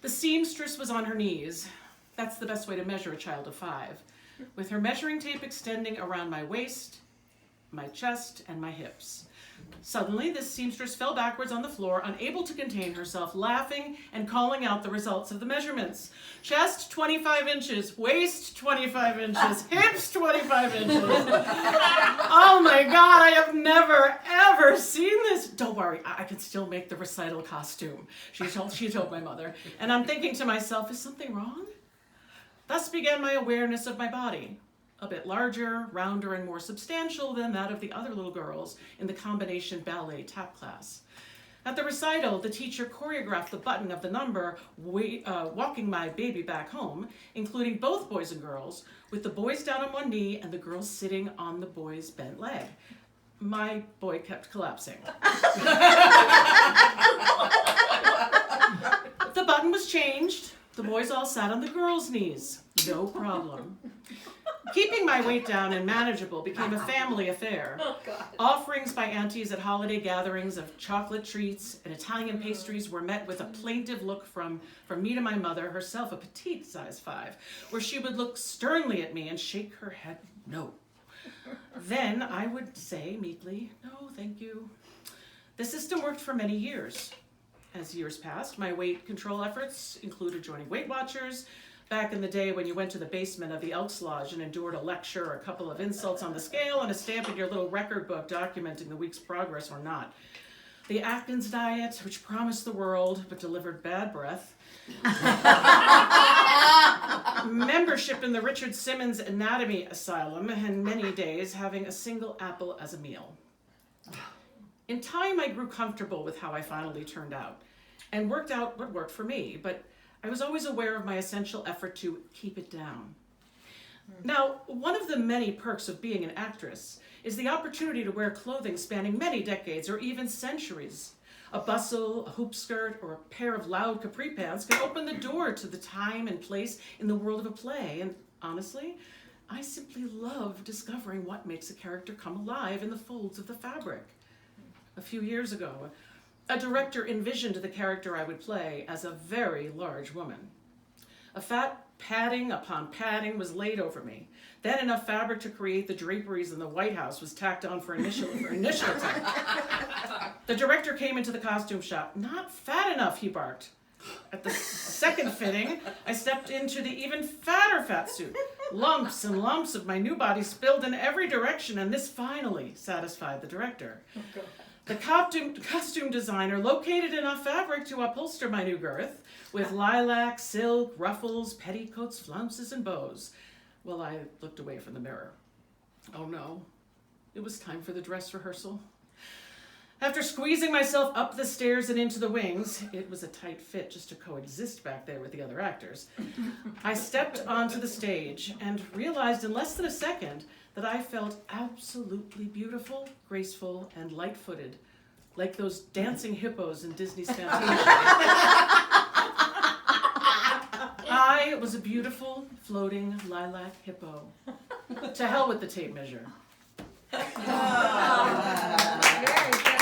The seamstress was on her knees. That's the best way to measure a child of 5, with her measuring tape extending around my waist, my chest, and my hips. Suddenly, this seamstress fell backwards on the floor, unable to contain herself, laughing and calling out the results of the measurements. Chest, 25 inches. Waist, 25 inches. Hips, 25 inches. Oh my God, I have never, ever seen this. Don't worry, I can still make the recital costume, she told my mother. And I'm thinking to myself, is something wrong? Thus began my awareness of my body. A bit larger, rounder, and more substantial than that of the other little girls in the combination ballet tap class. At the recital, the teacher choreographed the button of the number, walking my baby back home, including both boys and girls, with the boys down on one knee and the girls sitting on the boy's bent leg. My boy kept collapsing. The button was changed. The boys all sat on the girls' knees. No problem. Keeping my weight down and manageable became a family affair. Oh, God. Offerings by aunties at holiday gatherings of chocolate treats and Italian pastries were met with a plaintive look from me to my mother, herself a petite size 5, where she would look sternly at me and shake her head no. Then I would say meekly, no, thank you. The system worked for many years. As years passed, my weight control efforts included joining Weight Watchers. Back in the day when you went to the basement of the Elks Lodge and endured a lecture or a couple of insults on the scale and a stamp in your little record book documenting the week's progress or not. The Atkins diet, which promised the world but delivered bad breath. Membership in the Richard Simmons Anatomy Asylum, and many days having a single apple as a meal. In time, I grew comfortable with how I finally turned out and worked out what worked for me, but I was always aware of my essential effort to keep it down. Now, one of the many perks of being an actress is the opportunity to wear clothing spanning many decades or even centuries. A bustle, a hoop skirt, or a pair of loud capri pants can open the door to the time and place in the world of a play. And honestly, I simply love discovering what makes a character come alive in the folds of the fabric. A few years ago, a director envisioned the character I would play as a very large woman. A fat padding upon padding was laid over me. Then enough fabric to create the draperies in the White House was tacked on for initial attack. The director came into the costume shop. Not fat enough, he barked. At the second fitting, I stepped into the even fatter fat suit. Lumps and lumps of my new body spilled in every direction, and this finally satisfied the director. The costume designer located enough fabric to upholster my new girth with lilac, silk, ruffles, petticoats, flounces, and bows. Well, I looked away from the mirror. Oh no, it was time for the dress rehearsal. After squeezing myself up the stairs and into the wings, it was a tight fit just to coexist back there with the other actors, I stepped onto the stage and realized in less than a second that I felt absolutely beautiful, graceful, and light-footed, like those dancing hippos in Disney's Fantasia. I was a beautiful, floating lilac hippo. To hell with the tape measure. Very good.